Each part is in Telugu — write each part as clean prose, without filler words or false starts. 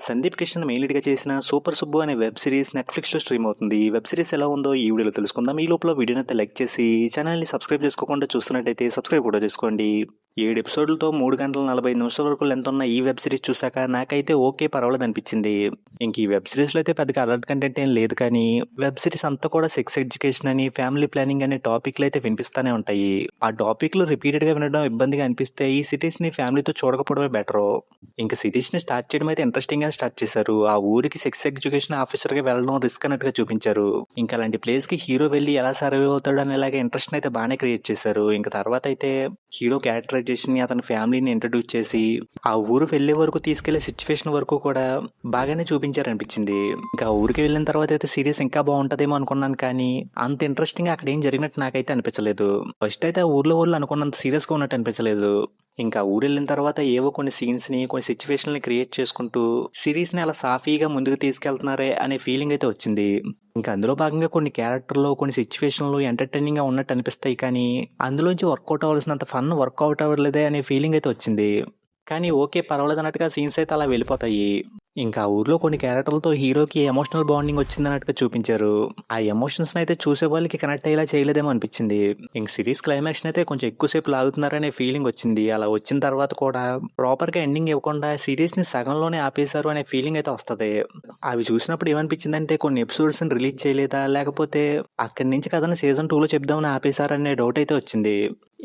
సందీప్ కిషన్ మెయిన్ లీడ్‌గా చేసిన 'సూపర్ సుబ్బు' అనే వెబ్ సిరీస్ నెట్‌ఫ్లిక్స్‌లో స్ట్రీమ్ అవుతుంది. ఈ వెబ్ సిరీస్ ఎలా ఉందో ఈ వీడియోలో తెలుసుకుందాం. ఈ లోపల వీడియోనైతే లైక్ చేసి ఛానల్‌ని సబ్స్క్రైబ్ చేసుకోకుండా చూస్తున్నట్టయితే సబ్స్క్రైబ్ కూడా చేసుకోండి. 7 ఎపిసోడ్లతో 3 గంటల 45 నిమిషాల వరకు లెంత్ ఉన్న ఈ వెబ్ సిరీస్ చూసాక నాకైతే ఓకే పర్వాలేదనిపించింది. ఇంక ఈ వెబ్ సిరీస్‌లో అయితే పెద్దగా అడల్ట్ కంటెంట్ ఏం లేదు కానీ వెబ్ సిరీస్ అంతా కూడా సెక్స్ ఎడ్యుకేషన్ అని, ఫ్యామిలీ ప్లానింగ్ అనే టాపిక్‌లు అయితే వినిపిస్తానే ఉంటాయి. ఆ టాపిక్‌లు రిపీటెడ్‌గా వినడం ఇబ్బందిగా అనిపిస్తే ఈ సిరీస్‌ని ఫ్యామిలీతో చూడకపోవడమే బెటరు. ఇంక సిరీస్‌ని స్టార్ట్ చేయడం అయితే ఇంట్రెస్టింగ్‌గానే స్టార్ట్ చేశారు. ఆ ఊరికి సెక్స్ ఎడ్యుకేషన్ ఆఫీసర్‌గా వెళ్ళడం రిస్క్ అన్నట్టుగా చూపించారు. ఇంక అలాంటి ప్లేస్‌కి హీరో వెళ్లి ఎలా సర్వైవ్ అవుతాడు అనేలాగా ఇంట్రెస్ట్‌ని అయితే బానే క్రియేట్ చేశారు. ఇంక తర్వాత అయితే హీరో క్యారెక్టరైజేషన్‌ని అతని ఫ్యామిలీని ఇంట్రడ్యూస్ చేసి ఆ ఊరు వెళ్ళే వరకు తీసుకెళ్లే సిట్యుయేషన్ వరకు కూడా బాగానే చూపించారనిపించింది. ఇంకా ఆ ఊరికి వెళ్ళిన తర్వాత అయితే సీరీస్ ఇంకా బాగుంటదేమో అనుకున్నాను కానీ అంత ఇంట్రెస్టింగ్‌గా అక్కడ ఏం జరిగినట్టు నాకైతే అనిపించలేదు. ఫస్ట్ అయితే ఆ ఊర్లో వాళ్ళు అనుకున్నంత సీరియస్‌గా ఉన్నట్టు అనిపించలేదు. ఇంకా ఊరెళ్ళిన తర్వాత ఏవో కొన్ని సీన్స్‌ని, కొన్ని సిట్యుయేషన్‌లని క్రియేట్ చేసుకుంటూ సిరీస్‌ని అలా సాఫీగా ముందుకు తీసుకెళ్తున్నారే అనే ఫీలింగ్ అయితే వచ్చింది. ఇంకా అందులో భాగంగా కొన్ని క్యారెక్టర్‌లు, కొన్ని సిట్యుయేషన్‌లు ఎంటర్‌టైనింగ్‌గా ఉన్నట్టు అనిపిస్తాయి కానీ అందులోంచి వర్కౌట్ అవ్వాల్సినంత ఫన్ వర్కౌట్ అవ్వట్లేదే అనే ఫీలింగ్ అయితే వచ్చింది. కానీ ఓకే పర్వాలేదన్నట్టుగా సీన్స్ అయితే అలా వెళ్ళిపోతాయి. ఇంకా ఆ ఊర్లో కొన్ని క్యారెక్టర్లతో హీరోకి ఎమోషనల్ బాండింగ్ వచ్చిందన్నట్టుగా చూపించారు. ఆ ఎమోషన్స్‌ని అయితే చూసే వాళ్ళకి కనెక్ట్ అయ్యేలా చేయలేదేమో అనిపించింది. ఇంక సిరీస్ క్లైమాక్స్‌ని అయితే కొంచెం ఎక్కువ సేపు లాగుతున్నారనే ఫీలింగ్ వచ్చింది. అలా వచ్చిన తర్వాత కూడా ప్రాపర్‌గా ఎండింగ్ ఇవ్వకుండా సిరీస్‌ని సగంలోనే ఆపేశారు అనే ఫీలింగ్ అయితే వస్తది. అవి చూసినప్పుడు ఏమనిపించిందంటే కొన్ని ఎపిసోడ్స్‌ని రిలీజ్ చేయలేదా? లేకపోతే అక్కడి నుంచి కథని సీజన్ 2లో చెప్దామని ఆపేశారనే డౌట్ అయితే వచ్చింది.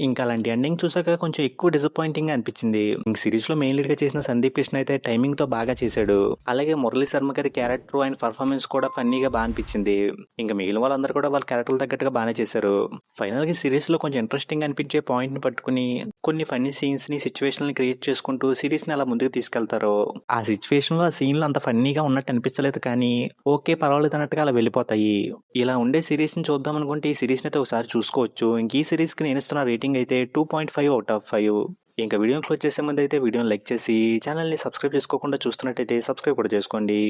ఇంకా అలాంటి ఎండింగ్ చూసాక కొంచెం ఎక్కువ డిసప్పాయింటింగ్‌గా అనిపించింది. ఇంక సిరీస్‌లో మెయిన్ లీడ్‌గా చేసిన సందీప్ కిషన్ అయితే టైమింగ్‌తో బాగా చేశాడు. అలాగే మురళీ శర్మ గారి క్యారెక్టర్ ఆయన పర్ఫార్మెన్స్ కూడా ఫన్నీగా బా అనిపించింది. ఇంకా మిగిలిన వాళ్ళందరూ కూడా వాళ్ళ క్యారెక్టర్‌లు తగ్గట్టుగా బానే చేశారు. ఫైనల్‌గా సిరీస్‌లో కొంచెం ఇంట్రెస్టింగ్ అనిపించే పాయింట్‌ని పట్టుకొని కొన్ని ఫన్నీ సీన్స్‌ని, సిట్యుయేషన్‌లని క్రియేట్ చేసుకుంటూ సిరీస్‌ని అలా ముందుకు తీసుకెళ్తారు. ఆ సిట్యుయేషన్‌లో, ఆ సీన్‌లు అంత ఫన్నీగా ఉన్నట్టు అనిపించలేదు కానీ ఓకే పర్వాలేదు అన్నట్టుగా అలా వెళ్ళిపోతాయి. ఇలా ఉండే సిరీస్‌ని చూద్దాం అనుకుంటే ఈ సిరీస్‌ని అయితే ఒకసారి చూసుకోవచ్చు. ఇంక ఈ సిరీస్‌కి నేను ఇస్తున్న రేటింగ్ అయితే 2.5 ఔట్ ఆఫ్ 5. ఇంకా వీడియోని క్లోజ్ చేసే ముందు అయితే వీడియోని లైక్ చేసి ఛానల్‌ని సబ్స్క్రైబ్ చేసుకోకుండా చూస్తున్నట్టయితే సబ్స్క్రైబ్ కూడా చేసుకోండి.